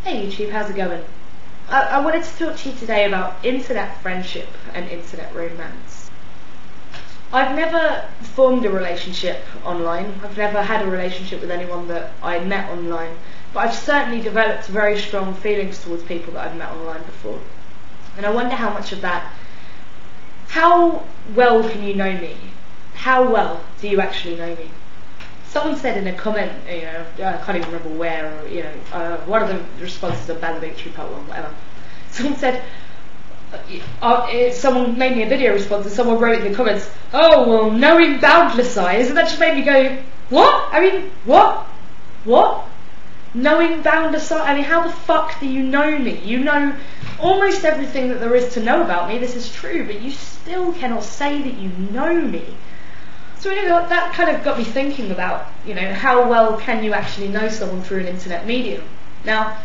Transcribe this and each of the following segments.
Hey YouTube, how's it going? I wanted to talk to you today about internet friendship and internet romance. I've never formed a relationship online. I've never had a relationship with anyone that I met online, but I've certainly developed very strong feelings towards people that I've met online before. And I wonder how much of that, how well can you know me? How well do you actually know me? Someone said in a comment, I can't even remember where, or, one of the responses on Bad Victory Part 1, whatever. Someone said, someone made me a video response and someone wrote in the comments, oh, well, knowing boundless eyes, and that just made me go, what? I mean, what? What? Knowing boundless eyes? I mean, how the fuck do you know me? You know almost everything that there is to know about me, this is true, but you still cannot say that you know me. So that kind of got me thinking about, how well can you actually know someone through an internet medium? Now,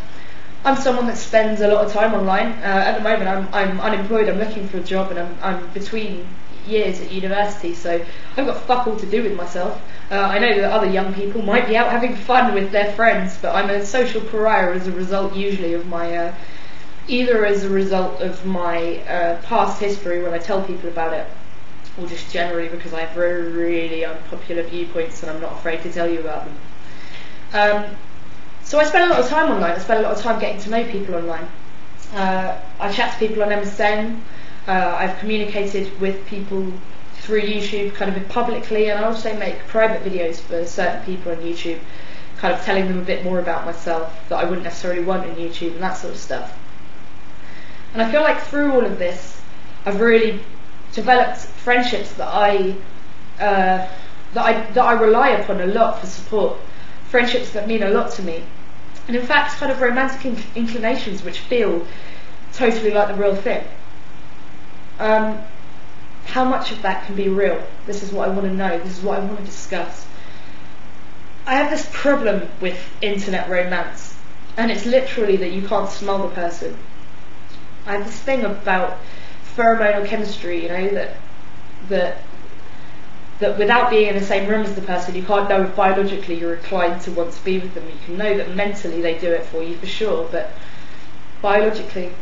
I'm someone that spends a lot of time online. At the moment, I'm unemployed. I'm looking for a job, and I'm between years at university, so I've got fuck all to do with myself. I know that other young people might be out having fun with their friends, but I'm a social pariah as a result, usually, of my either as a result of my past history when I tell people about it, or just generally because I have very really unpopular viewpoints and I'm not afraid to tell you about them. So I spend a lot of time online. I spend a lot of time getting to know people online. I chat to people on MSN. I've communicated with people through YouTube kind of publicly, and I also make private videos for certain people on YouTube, kind of telling them a bit more about myself that I wouldn't necessarily want on YouTube and that sort of stuff. And I feel like through all of this I've really developed friendships that I rely upon a lot for support, friendships that mean a lot to me, and in fact kind of romantic inclinations which feel totally like the real thing. How much of that can be real? This is what I want to know, this is what I want to discuss. I have this problem with internet romance, and it's literally that you can't smell the person. I have this thing about pheromonal chemistry, that without being in the same room as the person, you can't know if biologically you're inclined to want to be with them. You can know that mentally they do it for you for sure, but biologically.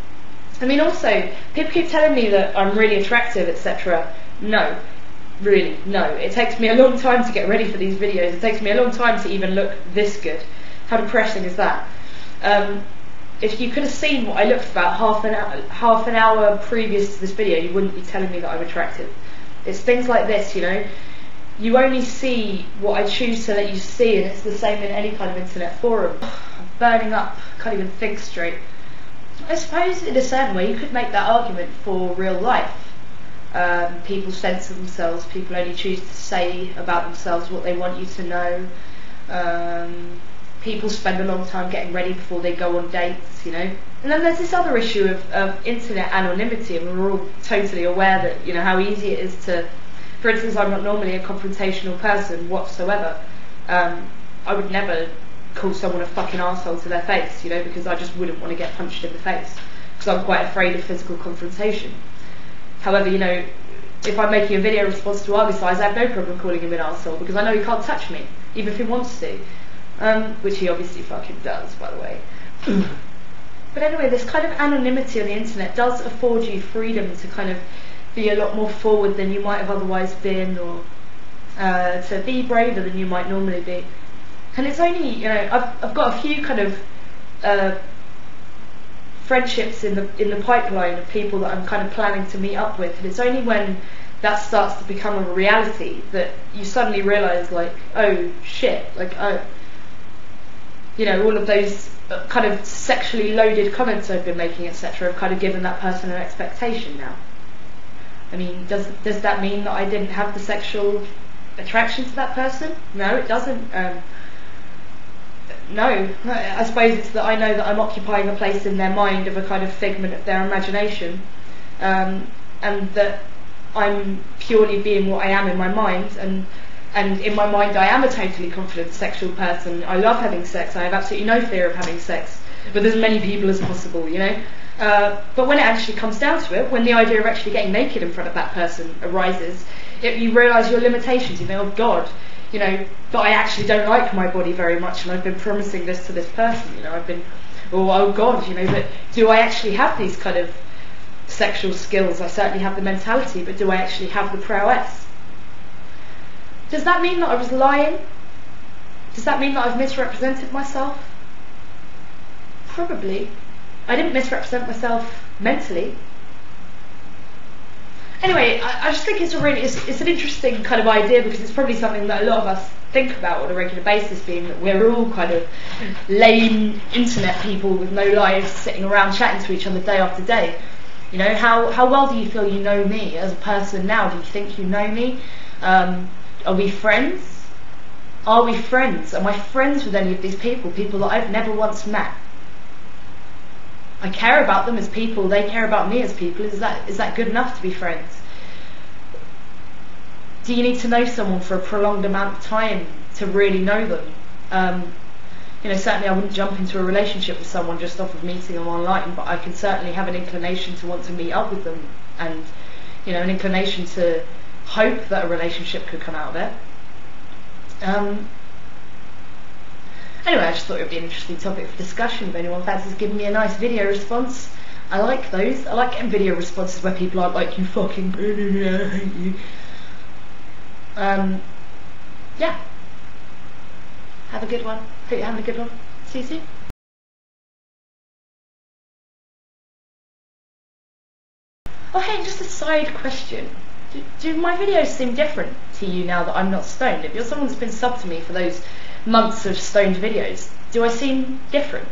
I mean, also, people keep telling me that I'm really attractive, etc. No, really, no. It takes me a long time to get ready for these videos. It takes me a long time to even look this good. How depressing is that? If you could have seen what I looked about half an hour previous to this video, you wouldn't be telling me that I'm attractive. It's things like this, You only see what I choose to let you see, and it's the same in any kind of internet forum. I'm burning up, can't even think straight. I suppose in a certain way you could make that argument for real life. People censor themselves, people only choose to say about themselves what they want you to know. People spend a long time getting ready before they go on dates, And then there's this other issue of internet anonymity, and we're all totally aware that, how easy it is to, for instance, I'm not normally a confrontational person whatsoever. I would never call someone a fucking arsehole to their face, because I just wouldn't want to get punched in the face, because I'm quite afraid of physical confrontation. However, if I'm making a video response to Argus Eyes, I have no problem calling him an arsehole, because I know he can't touch me, even if he wants to. Which he obviously fucking does, by the way. But anyway, this kind of anonymity on the internet does afford you freedom to kind of be a lot more forward than you might have otherwise been, or to be braver than you might normally be. And it's only, I've got a few kind of friendships in the pipeline of people that I'm kind of planning to meet up with, and it's only when that starts to become a reality that you suddenly realise, like, oh shit, like, oh, all of those kind of sexually loaded comments I've been making, etc., have kind of given that person an expectation now. I mean, does that mean that I didn't have the sexual attraction to that person? No, it doesn't. No, I suppose it's that I know that I'm occupying a place in their mind of a kind of figment of their imagination, and that I'm purely being what I am in my mind, and in my mind I am a totally confident sexual person. I love having sex, I have absolutely no fear of having sex with as many people as possible, but when it actually comes down to it, when the idea of actually getting naked in front of that person arises, you realise your limitations. Oh God, but I actually don't like my body very much, and I've been promising this to this person. I've been or oh God, you know, but do I actually have these kind of sexual skills? I certainly have the mentality, but do I actually have the prowess? Does that mean that I was lying? Does that mean that I've misrepresented myself? Probably. I didn't misrepresent myself mentally. Anyway, I just think it's an interesting kind of idea, because it's probably something that a lot of us think about on a regular basis, being that we're all kind of lame internet people with no lives, sitting around chatting to each other day after day. You know, how well do you feel you know me as a person now? Do you think you know me? Are we friends? Are we friends? Am I friends with any of these people that I've never once met? I care about them as people, they care about me as people. Is that good enough to be friends? Do you need to know someone for a prolonged amount of time to really know them? You know, certainly I wouldn't jump into a relationship with someone just off of meeting them online, but I can certainly have an inclination to want to meet up with them, and, you know, an inclination to hope that a relationship could come out of it. Anyway, I just thought it would be an interesting topic for discussion if anyone fancies giving me a nice video response. I like those. I like getting video responses where people aren't like, you fucking I hate you. Yeah. Have a good one. Hope you're having a good one. See you soon. Oh hey, just a side question. Do my videos seem different to you now that I'm not stoned? If you're someone that's been subbed to me for those months of stoned videos, do I seem different?